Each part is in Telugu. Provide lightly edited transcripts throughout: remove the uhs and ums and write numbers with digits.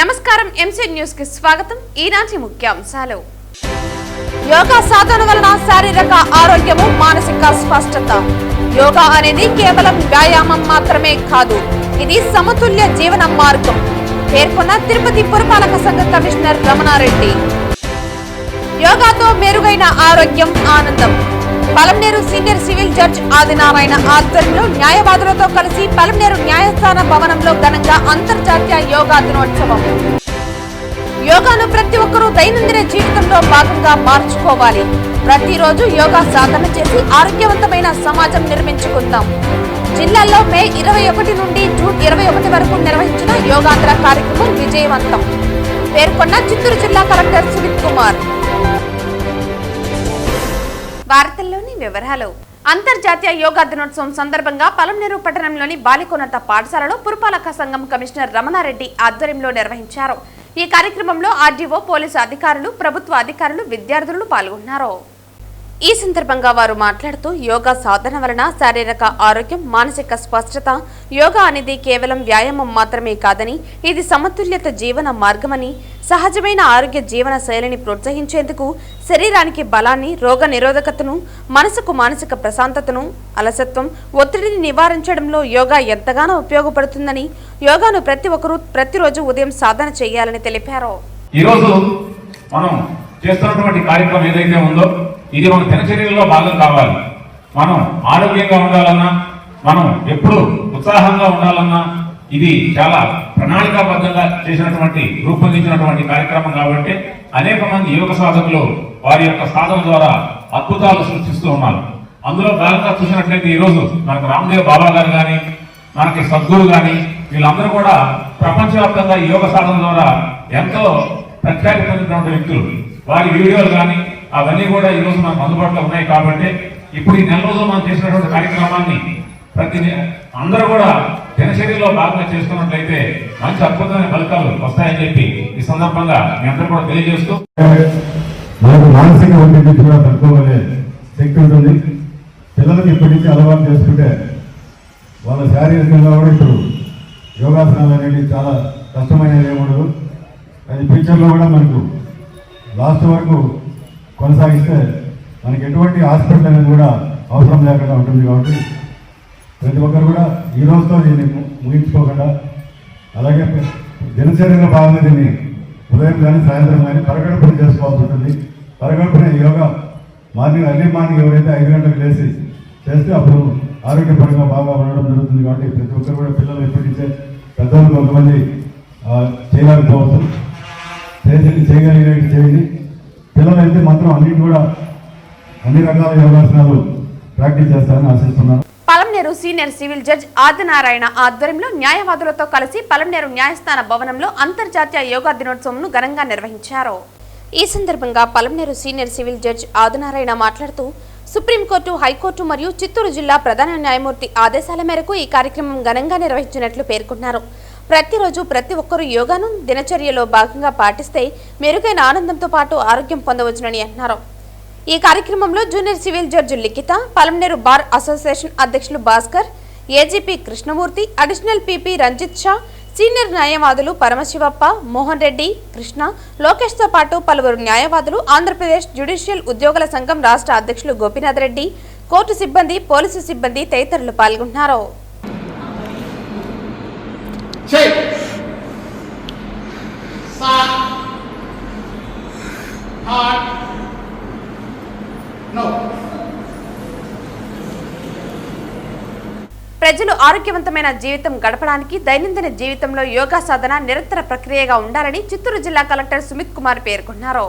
నమస్కారం ఎంసీ న్యూస్ కి స్వాగతం. ఈనాటి ముఖ్యాంశాలు. యోగా సాధన వలన శారీరక ఆరోగ్యము, మానసిక స్పష్టత. యోగా అనేది కేవలం వ్యాయామం మాత్రమే కాదు, ఇది సమతుల్య జీవన మార్గం పేర్కొన్న తిరుపతి పురపాలక సంఘ కమిషనర్ రమణారెడ్డి. యోగాతో మెరుగైన ఆరోగ్యం, ఆనందం. Palamaneru senior civil judge Adinarayana ఆధ్వర్యంలో న్యాయవాదులతో కలిసి పలమనేరు న్యాయస్థాన భవనంలో ఘనంగా అంతర్జాతీయ యోగా దినోత్సవం. యోగాను ప్రతి ఒక్కరూ దైనందిన జీవితంలో భాగంగా మార్చుకోవాలి. ప్రతిరోజు యోగా సాధన చేసి ఆరోగ్యవంతమైన సమాజం నిర్మించుకుందాం. జిల్లాలో మే 21 నుండి జూన్ 21 వరకు నిర్వహించిన యోగాంధ్ర కార్యక్రమం విజయవంతం పేర్కొన్న చిత్తూరు జిల్లా కలెక్టర్ సుమిత్ కుమార్. వార్తల్లోని వివరాలు. అంతర్జాతీయ యోగా దినోత్సవం సందర్భంగా పలమనేరు పట్టణంలోని బాలికోన్నత పాఠశాలలో పురపాలక సంఘం కమిషనర్ రమణారెడ్డి ఆధ్వర్యంలో నిర్వహించారు. ఈ కార్యక్రమంలో ఆర్డీఓ, పోలీసు అధికారులు, ప్రభుత్వ అధికారులు, విద్యార్థులు పాల్గొన్నారు. ఈ సందర్భంగా వారు మాట్లాడుతూ యోగా సాధన వలన శారీరక ఆరోగ్యం, మానసిక స్పష్టత. యోగా అనేది కేవలం వ్యాయామం మాత్రమే కాదని, ఇది సమతుల్యత జీవన మార్గమని, సహజమైన ఆరోగ్య జీవన శైలిని ప్రోత్సహించేందుకు శరీరానికి బలాన్ని, రోగ నిరోధకతను, మనసుకు మానసిక ప్రశాంతతను, అలసత్వం, ఒత్తిడిని నివారించడంలో యోగా ఎంతగానో ఉపయోగపడుతుందని, యోగాను ప్రతి ఒక్కరూ ప్రతిరోజు ఉదయం సాధన చేయాలని తెలిపారు. ఈరోజు మనం చేస్తున్నటువంటి కార్యక్రమం ఏదైతే ఉందో ఇది మన దినచర్యలో భాగం కావాలి. మనం ఆరోగ్యంగా ఉండాలన్నా, మనం ఎప్పుడు ఉత్సాహంగా ఉండాలన్నా ఇది చాలా ప్రణాళికాబద్ధంగా రూపొందించినటువంటి కార్యక్రమం కాబట్టి అనేక మంది యోగ సాధకులు వారి యొక్క సాధన ద్వారా అద్భుతాలు సృష్టిస్తూ ఉన్నారు. అందులో భాగంగా చూసినట్లయితే ఈరోజు మనకు రామ్దేవ్ బాబా గారు కానీ, మనకి సద్గురు కానీ, వీళ్ళందరూ కూడా ప్రపంచవ్యాప్తంగా ఈ యోగ సాధన ద్వారా ఎంతో ప్రఖ్యాతి పొందినటువంటి వ్యక్తులు. వారి వీడియోలు కానీ అవన్నీ కూడా ఈరోజు మనకు అందుబాటులో ఉన్నాయి. కాబట్టి ఇప్పుడు ఈ నెల రోజులు మనం చేసినటువంటి కార్యక్రమాన్ని అందరూ కూడా దినచర్యలో భాగంగా చేసుకున్నట్లయితే మంచి అద్భుతమైన ఫలితాలు వస్తాయని చెప్పి ఈ సందర్భంగా మీ అందరూ కూడా తెలియజేస్తూ, మనకు మానసిక ఒత్తిడి కూడా తట్టుకోగలే శక్తి ఉంటుంది. పిల్లలకి ఇప్పటి నుంచి అలవాటు చేసుకుంటే వాళ్ళ శారీరకంగా కూడా ఇప్పుడు యోగాసనాలు అనేవి చాలా కష్టమైనవి ఏముండదు. అది ఫ్యూచర్లో కూడా మనకు లాస్ట్ వరకు కొనసాగిస్తే మనకి ఎటువంటి హాస్పిటల్ అనేది కూడా అవసరం లేకుండా ఉంటుంది. కాబట్టి ప్రతి ఒక్కరు కూడా ఈ రోజుతో దీన్ని ముగించుకోకుండా, అలాగే దినచర్యలో భాగంగా దీన్ని ఉదయం కానీ సాయంత్రం కానీ పరగడుపుని చేసుకోవాల్సి ఉంటుంది. పరగడుపున యోగా ఎర్లీ మార్నింగ్ ఎవరైతే 5 గంటలకు లేచి చేస్తే అప్పుడు ఆరోగ్యపరంగా బాగా ఉండడం జరుగుతుంది. కాబట్టి ప్రతి ఒక్కరు కూడా పిల్లలు ఎప్పటి నుంచే పెద్దవాళ్ళు కొంతమంది చేయలేకపోవచ్చు, చేయగలిగేది చేయండి. పిల్లలైతే మాత్రం అన్ని రకాల యోగాసనాలు ప్రాక్టీస్ చేస్తారని ఆశిస్తున్నాను. Palamaneru senior civil judge Adinarayana ఆధ్వర్యంలో న్యాయవాదులతో కలిసి పలమనేరు న్యాయస్థాన భవనంలో అంతర్జాతీయ యోగా దినోత్సవంను ఘనంగా నిర్వహించారు. ఈ సందర్భంగా Palamaneru senior civil judge Adinarayana మాట్లాడుతూ, సుప్రీంకోర్టు, హైకోర్టు మరియు చిత్తూరు జిల్లా ప్రధాన న్యాయమూర్తి ఆదేశాల మేరకు ఈ కార్యక్రమం ఘనంగా నిర్వహించినట్లు పేర్కొన్నారు. ప్రతిరోజు ప్రతి ఒక్కరూ యోగాను దినచర్యలో భాగంగా పాటిస్తే మెరుగైన ఆనందంతో పాటు ఆరోగ్యం పొందవచ్చునని అన్నారు. ఈ కార్యక్రమంలో junior civil judge Likhita, Palamaneru bar association అధ్యక్షులు Bhaskar, AGP Krishnamurthy, additional PP Ranjith Shah, సీనియర్ న్యాయవాదులు పరమశివప్ప, మోహన్ రెడ్డి, కృష్ణ, లోకేష్ తో పాటు పలువురు న్యాయవాదులు, ఆంధ్రప్రదేశ్ జ్యుడిషియల్ ఉద్యోగుల సంఘం రాష్ట్ర అధ్యక్షులు గోపీనాథ్ రెడ్డి, కోర్టు సిబ్బంది, పోలీసు సిబ్బంది తదితరులు పాల్గొన్నారు. ప్రజలు ఆరోగ్యవంతమైన జీవితం గడపడానికి దైనందిన జీవితంలో యోగా సాధన నిరంతర ప్రక్రియగా ఉండాలని చిత్తూరు జిల్లా కలెక్టర్ సుమిత్ కుమార్ పేర్కొన్నారు.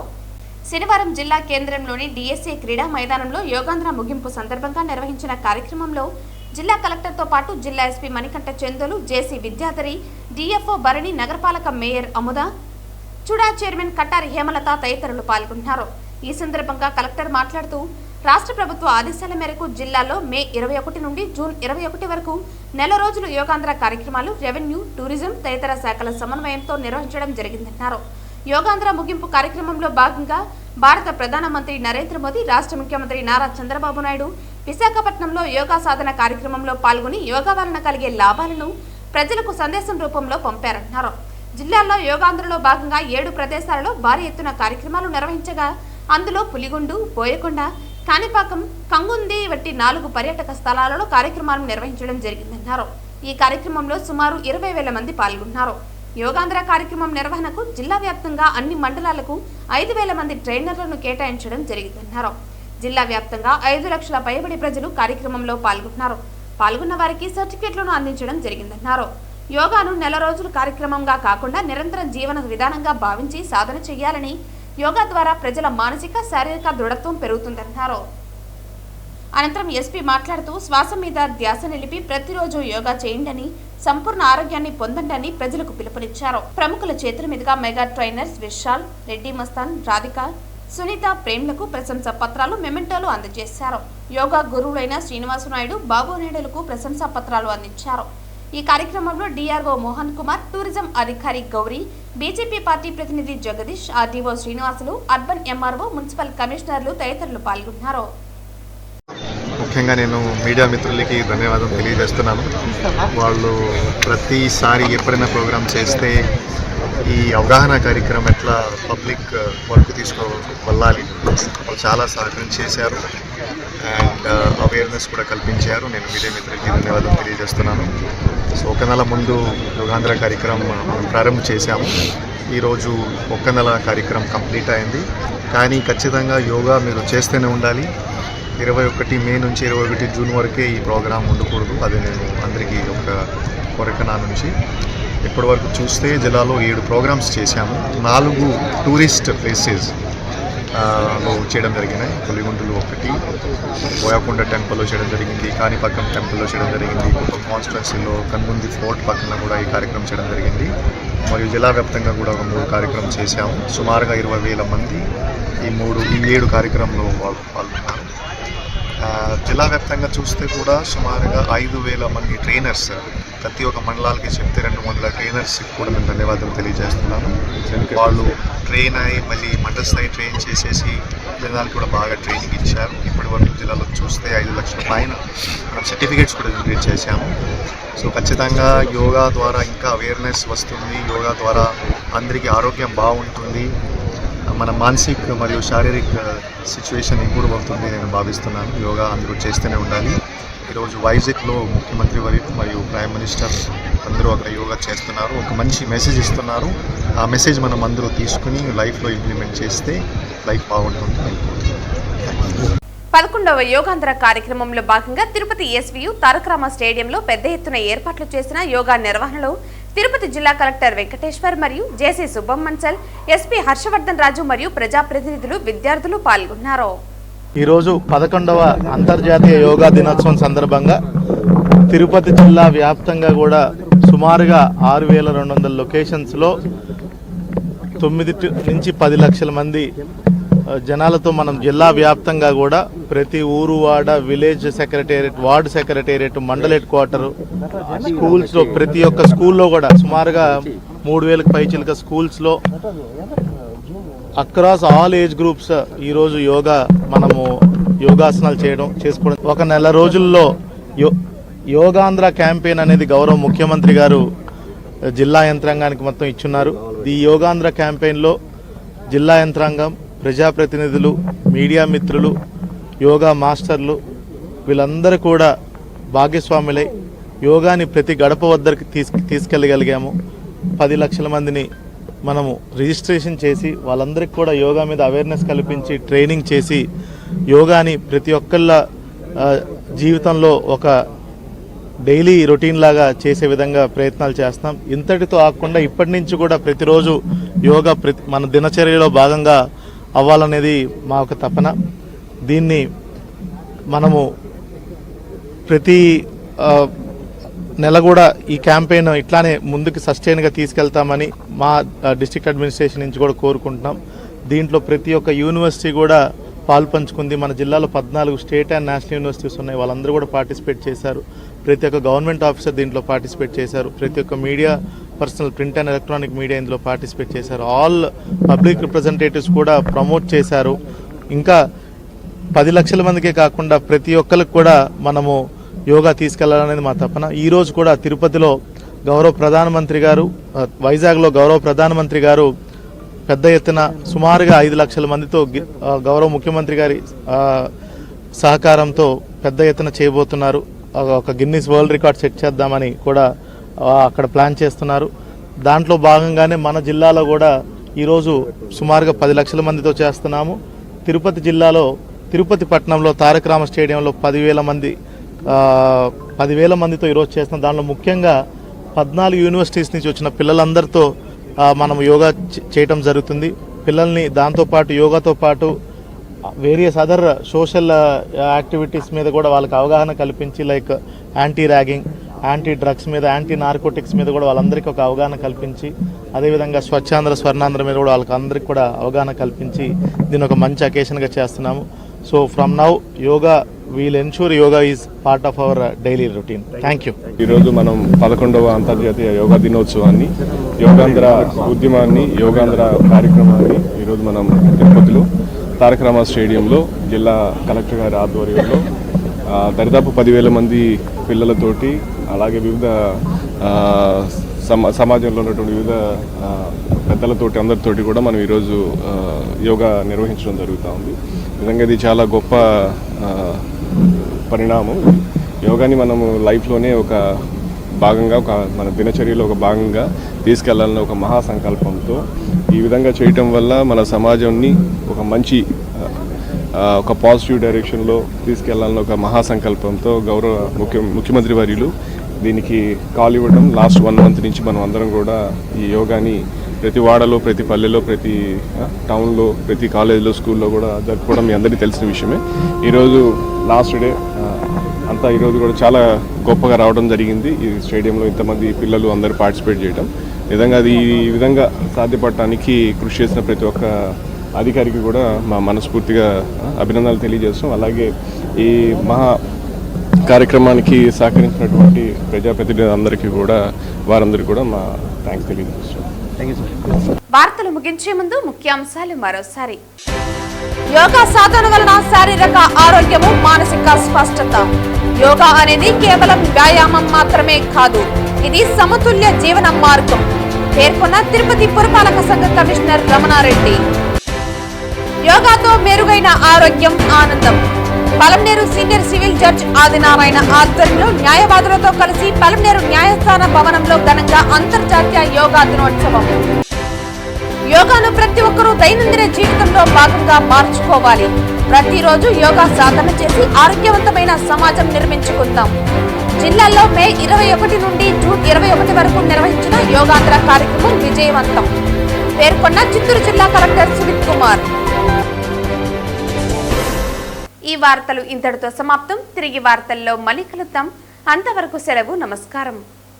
శనివారం జిల్లా కేంద్రంలోని డిఎస్ఏ క్రీడా మైదానంలో యోగాంధ్ర ముగింపు సందర్భంగా నిర్వహించిన కార్యక్రమంలో జిల్లా కలెక్టర్తో పాటు జిల్లా ఎస్పీ మణికంఠ చందోలు, జేసీ విద్యాధరి, డిఎఫ్ఓ భరణి, నగరపాలక మేయర్ అముద, చుడా చైర్మన్ కట్టారి హేమలత తదితరులు పాల్గొన్నారు. ఈ సందర్భంగా కలెక్టర్ మాట్లాడుతూ, రాష్ట్ర ప్రభుత్వ ఆదేశాల మేరకు జిల్లాలో మే 21 నుండి జూన్ 21 వరకు నెల రోజులు యోగాంధ్ర కార్యక్రమాలు రెవెన్యూ, టూరిజం తదితర శాఖల సమన్వయంతో నిర్వహించడం జరిగిందన్నారు. యోగాంధ్ర ముగింపు కార్యక్రమంలో భాగంగా భారత ప్రధానమంత్రి నరేంద్ర మోదీ, రాష్ట్ర ముఖ్యమంత్రి నారా చంద్రబాబు నాయుడు విశాఖపట్నంలో యోగా సాధన కార్యక్రమంలో పాల్గొని యోగా వలన కలిగే లాభాలను ప్రజలకు సందేశం రూపంలో పంపారన్నారు. జిల్లాలో యోగాంధ్రలో భాగంగా 7 ప్రదేశాలలో భారీ ఎత్తున కార్యక్రమాలు నిర్వహించగా అందులో పులిగుండు, బోయకొండ, కాణిపాకం, కంగుంది వంటి 4 పర్యాటక స్థలాలలో కార్యక్రమాలను నిర్వహించడం జరిగిందన్నారు. ఈ కార్యక్రమంలో సుమారు 20,000 మంది పాల్గొన్నారు. యోగాంధ్ర కార్యక్రమం నిర్వహణకు జిల్లా వ్యాప్తంగా అన్ని మండలాలకు 5,000 మంది ట్రైనర్లను కేటాయించడం జరిగిందన్నారు. జిల్లా వ్యాప్తంగా 5 లక్షల పైబడి ప్రజలు కార్యక్రమంలో పాల్గొన్నారు. పాల్గొన్న వారికి సర్టిఫికెట్లను అందించడం జరిగిందన్నారు. యోగాను నెల రోజుల కార్యక్రమంగా కాకుండా నిరంతరం జీవన విధానంగా భావించి సాధన చేయాలని, యోగా ద్వారా ప్రజల మానసిక, శారీరక దృఢత్వం పెరుగుతుందన్నారు. అనంతరం ఎస్పీ మాట్లాడుతూ శ్వాస మీద ధ్యాస నిలిపి ప్రతిరోజు యోగా చేయండి, సంపూర్ణ ఆరోగ్యాన్ని పొందండి ప్రజలకు పిలుపునిచ్చారు. ప్రముఖుల చేతుల మీదుగా మెగా ట్రైనర్స్ విశాల్, రెడ్డి మస్తాన్, రాధిక, సునీత, ప్రేమ్లకు ప్రశంసా పత్రాలు, మెమెంటోలు అందజేశారు. యోగా గురువులైన శ్రీనివాస నాయుడు, బాబు నాయుడులకు ప్రశంసా పత్రాలు అందించారు. ఈ కార్యక్రమంలో డిఆర్ఓ మోహన్ కుమార్, టూరిజం అధికారి గౌరీ, బీజేపీ పార్టీ ప్రతినిధి Jagadish, RDO Srinivasulu, urban MRO, municipal కమిషనర్లు తదితరులు పాల్గొన్నారు. ముఖ్యంగా నేను మీడియా మిత్రులకి ధన్యవాదం తెలియజేస్తున్నాను. వాళ్ళు ప్రతిసారి ఎప్పుడైనా ప్రోగ్రామ్ చేస్తే ఈ అవగాహన కార్యక్రమం ఎట్లా పబ్లిక్ వర్క్ వెళ్ళాలి వాళ్ళు చాలా సహకరించేశారు అండ్ అవేర్నెస్ కూడా కల్పించారు. నేను మీడియా మిత్రులకి ధన్యవాదాలు తెలియజేస్తున్నాను. సో 1 నెల ముందు యోగాంధ్ర కార్యక్రమం మనం ప్రారంభం చేశాము. ఈరోజు 1 నెల కార్యక్రమం కంప్లీట్ అయింది. కానీ ఖచ్చితంగా యోగా మీరు చేస్తూనే ఉండాలి. 21 మే నుంచి 21 జూన్ వరకే ఈ ప్రోగ్రాం ఉండకూడదు. అది నేను అందరికీ ఒక కోరిక నా నుంచి. ఇప్పటి వరకు చూస్తే జిల్లాలో 7 ప్రోగ్రామ్స్ చేశాము. 4 టూరిస్ట్ ప్లేసెస్ లో చేయడం జరిగినాయి. పులిగుండులు 1, బోయకొండ టెంపుల్లో చేయడం జరిగింది, కాణిపాకం టెంపుల్లో చేయడం జరిగింది, కుప్పం కాన్స్టిట్యున్సీలో కన్ముంది ఫోర్ట్ పక్కన కూడా ఈ కార్యక్రమం చేయడం జరిగింది. మరియు జిల్లా వ్యాప్తంగా కూడా ఒక 3 కార్యక్రమం చేశాము. సుమారుగా 20,000 మంది ఈ 7 కార్యక్రమంలో పాల్గొన్నారు. జిల్లా వ్యాప్తంగా చూస్తే కూడా సుమారుగా 5,000 మంది ట్రైనర్స్, ప్రతి ఒక్క మండలాలకి చెప్తే 200 ట్రైనర్స్ కూడా నేను ధన్యవాదాలు తెలియజేస్తున్నాను. వాళ్ళు ట్రైన్ అయ్యి మళ్ళీ మండల స్థాయి ట్రైన్ చేసేసి జనాలకు కూడా బాగా ట్రైనింగ్ ఇచ్చారు. ఇప్పటి వరకు జిల్లాలో చూస్తే 5 లక్షల పైన మనం సర్టిఫికేట్స్ కూడా జనరేట్ చేశాము. సో ఖచ్చితంగా యోగా ద్వారా ఇంకా అవేర్నెస్ వస్తుంది. యోగా ద్వారా అందరికీ ఆరోగ్యం బాగుంటుంది. మన మానసిక మరియు శారీరక సిచ్యువేషన్ ఇంప్రూవ్ అవుతుంది నేను భావిస్తున్నాను. యోగా అందరూ చేస్తూనే ఉండాలి. ఈరోజు వైజాగ్లో ముఖ్యమంత్రి మరియు ప్రైమ్ మినిస్టర్ అందరూ అక్కడ యోగా చేస్తున్నారు. ఒక మంచి మెసేజ్ ఇస్తున్నారు. ఆ మెసేజ్ మనం అందరూ తీసుకుని లైఫ్లో ఇంప్లిమెంట్ చేస్తే లైఫ్ బాగుంటుంది. 11వ యోగాంధ్ర కార్యక్రమంలో భాగంగా తిరుపతి ఎస్వీయు తారకరామ స్టేడియంలో పెద్ద ఎత్తున ఏర్పాట్లు చేసిన యోగా నిర్వహణలో తిరుపతి జిల్లా కలెక్టర్ వెంకటేశ్వర్ మరియు జేసీ సుబ్బమ్మన్సల్, ఎస్పీ హర్షవర్ధన్ రాజు మరియు ప్రజాప్రతినిధులు, విద్యార్థులు పాల్గొన్నారు. ఈరోజు 11వ అంతర్జాతీయ యోగా దినోత్సవం సందర్భంగా తిరుపతి జిల్లా వ్యాప్తంగా కూడా సుమారుగా 6,200 లొకేషన్స్లో 9 నుంచి 10 లక్షల మంది జనాలతో మనం జిల్లా వ్యాప్తంగా కూడా ప్రతి ఊరు, వాడ, village secretariat, ward secretariat, mandal head quarter, స్కూల్స్లో ప్రతి ఒక్క స్కూల్లో కూడా సుమారుగా 3,000కి పైచిలుక స్కూల్స్లో అక్రాస్ ఆల్ ఏజ్ గ్రూప్స్ ఈరోజు మనము యోగాసనాలు చేసుకోవడం. 1 నెల రోజుల్లో యోగాంధ్ర క్యాంపెయిన్ అనేది గౌరవ ముఖ్యమంత్రి గారు జిల్లా యంత్రాంగానికి మొత్తం ఇచ్చున్నారు. ఈ యోగాంధ్ర క్యాంపెయిన్లో జిల్లా యంత్రాంగం, ప్రజాప్రతినిధులు, మీడియా మిత్రులు, యోగా మాస్టర్లు వీళ్ళందరూ కూడా భాగస్వాములై యోగాని ప్రతి గడప వద్దకు తీసుకెళ్ళగలిగాము. 10 లక్షల మందిని మనము రిజిస్ట్రేషన్ చేసి వాళ్ళందరికీ కూడా యోగా మీద అవేర్నెస్ కల్పించి ట్రైనింగ్ చేసి యోగాని ప్రతి ఒక్కళ్ళ జీవితంలో ఒక డైలీ రొటీన్ లాగా చేసే విధంగా ప్రయత్నాలు చేస్తాం. ఇంతటితో ఆగకుండా ఇప్పటి నుంచి కూడా ప్రతిరోజు యోగా మన దినచర్యలో భాగంగా అవ్వాలనేది మా ఒక తపన. దీన్ని మనము ప్రతి నెల కూడా ఈ క్యాంపెయిన్ ఇట్లానే ముందుకు సస్టైన్గా తీసుకెళ్తామని మా డిస్ట్రిక్ట్ అడ్మినిస్ట్రేషన్ నుంచి కూడా కోరుకుంటున్నాం. దీంట్లో ప్రతి ఒక్క యూనివర్సిటీ కూడా పాల్పంచుకుంది. మన జిల్లాలో 14 స్టేట్ అండ్ నేషనల్ యూనివర్సిటీస్ ఉన్నాయి. వాళ్ళందరూ కూడా పార్టిసిపేట్ చేశారు. ప్రతి ఒక్క గవర్నమెంట్ ఆఫీసర్ దీంట్లో పార్టిసిపేట్ చేశారు. ప్రతి ఒక్క media personal, print and electronic media ఇందులో పార్టిసిపేట్ చేశారు. ఆల్ పబ్లిక్ రిప్రజెంటేటివ్స్ కూడా ప్రమోట్ చేశారు. ఇంకా 10 లక్షల మందికే కాకుండా ప్రతి ఒక్కరికి కూడా మనము యోగా తీసుకెళ్లాలనేది మా తపన. ఈరోజు కూడా తిరుపతిలో గౌరవ ప్రధానమంత్రి గారు వైజాగ్లో గౌరవ ప్రధానమంత్రి గారు పెద్ద ఎత్తున సుమారుగా 5 లక్షల మందితో గౌరవ ముఖ్యమంత్రి గారి సహకారంతో పెద్ద ఎత్తున చేయబోతున్నారు. ఒక గిన్నిస్ వరల్డ్ రికార్డ్ సెట్ చేద్దామని కూడా అక్కడ ప్లాన్ చేస్తున్నారు. దాంట్లో భాగంగానే మన జిల్లాలో కూడా ఈరోజు సుమారుగా 10 లక్షల మందితో చేస్తున్నాము. తిరుపతి జిల్లాలో తిరుపతి పట్టణంలో తారక రామ స్టేడియంలో 10,000 మందితో ఈరోజు చేస్తున్నాం. దానిలో ముఖ్యంగా 14 యూనివర్సిటీస్ నుంచి వచ్చిన పిల్లలందరితో మనం యోగా చేయటం జరుగుతుంది. పిల్లల్ని దాంతోపాటు యోగాతో పాటు వేరియస్ అదర్ సోషల్ యాక్టివిటీస్ మీద కూడా వాళ్ళకి అవగాహన కల్పించి like anti ragging, anti drugs మీద, యాంటీ నార్కోటిక్స్ మీద కూడా వాళ్ళందరికీ ఒక అవగాహన కల్పించి, అదేవిధంగా స్వచ్ఛాంధ్ర స్వర్ణాంధ్ర మీద కూడా వాళ్ళకి అందరికీ కూడా అవగాహన కల్పించి దీన్ని ఒక మంచి అకేషన్గా చేస్తున్నాము. So from now yoga will ensure yoga is part of our daily routine. Thank you. ఈరోజు మనం 11వ అంతర్జాతీయ యోగా దినోత్సవాన్ని, యోగాంధ్ర ఉద్యమాన్ని, యోగాంధ్ర కార్యక్రమాన్ని ఈరోజు మనం తిరుపతిలో తారక రామ స్టేడియంలో జిల్లా కలెక్టర్ గారి ఆధ్వర్యంలో దరిదాపు 10,000 మంది పిల్లలతోటి, అలాగే వివిధ సమాజంలో ఉన్నటువంటి వివిధ పెద్దలతోటి అందరితోటి కూడా మనం ఈరోజు యోగా నిర్వహించడం జరుగుతూ ఉంది. నిజంగా ఇది చాలా గొప్ప పరిణామం. యోగాని మనము లైఫ్లోనే ఒక భాగంగా, మన దినచర్యలో ఒక భాగంగా తీసుకెళ్లాలన్న ఒక మహాసంకల్పంతో ఈ విధంగా చేయటం వల్ల మన సమాజాన్ని ఒక మంచి ఒక పాజిటివ్ డైరెక్షన్లో తీసుకెళ్లాలన్న ఒక మహాసంకల్పంతో గౌరవ ముఖ్యమంత్రి వర్యులు దీనికి కాల్ ఇవ్వడం. లాస్ట్ 1 మంత్ నుంచి మనం అందరం కూడా ఈ యోగాని ప్రతి వాడలో, ప్రతి పల్లెలో, ప్రతి టౌన్లో, ప్రతి కాలేజీలో, స్కూల్లో కూడా జరుపుకోవడం మీ అందరికీ తెలిసిన విషయమే. ఈరోజు లాస్ట్ డే అంతా ఈరోజు కూడా చాలా గొప్పగా రావడం జరిగింది. ఈ స్టేడియంలో ఇంతమంది పిల్లలు అందరూ పార్టిసిపేట్ చేయడం, నిజంగా అది ఈ విధంగా సాధ్యపడటానికి కృషి చేసిన ప్రతి ఒక్క అధికారికి కూడా మా మనస్ఫూర్తిగా అభినందనలు తెలియజేస్తాం. అలాగే ఈ మహా కార్యక్రమానికి సహకరించినటువంటి ప్రజాప్రతినిధులందరికీ కూడా, వారందరికీ కూడా మా థ్యాంక్స్ తెలియజేస్తాం. వార్తలు ముగించే ముందు ముఖ్యాంశాలు మరోసారి. యోగా సాధన వలన శారీరక ఆరోగ్యము, మానసిక స్పష్టత. యోగా అనేది కేవలం వ్యాయామం మాత్రమే కాదు, ఇది సమతుల్య జీవన మార్గం పేర్కొన్న తిరుపతి పురపాలక సంఘ కమిషనర్ రమణారెడ్డి. యోగాతో మెరుగైన ఆరోగ్యం, ఆనందం. Palamaneru senior civil judge Adinarayana ఆధ్వర్యంలో న్యాయవాదులతో కలిసి పలమనేరు న్యాయస్థాన భవనంలో ఘనంగా అంతర్జాతీయ యోగా దినోత్సవం. యోగాను ప్రతి ఒక్కరూ దైనందిన జీవితంలో భాగంగా మార్చుకోవాలి. ప్రతిరోజు యోగా సాధన చేసి ఆరోగ్యవంతమైన సమాజం నిర్మించుకుందాం. జిల్లాలో మే 21 నుండి జూన్ 21 వరకు నిర్వహించిన యోగాంధ్ర కార్యక్రమం విజయవంతం పేర్కొన్న చిత్తూరు జిల్లా కలెక్టర్ సుమిత్ కుమార్. ఈ వార్తలు ఇంతటితో సమాప్తం. తిరిగి వార్తల్లో మళ్ళీ కలుద్దాం. అంతవరకు సెలవు. నమస్కారం.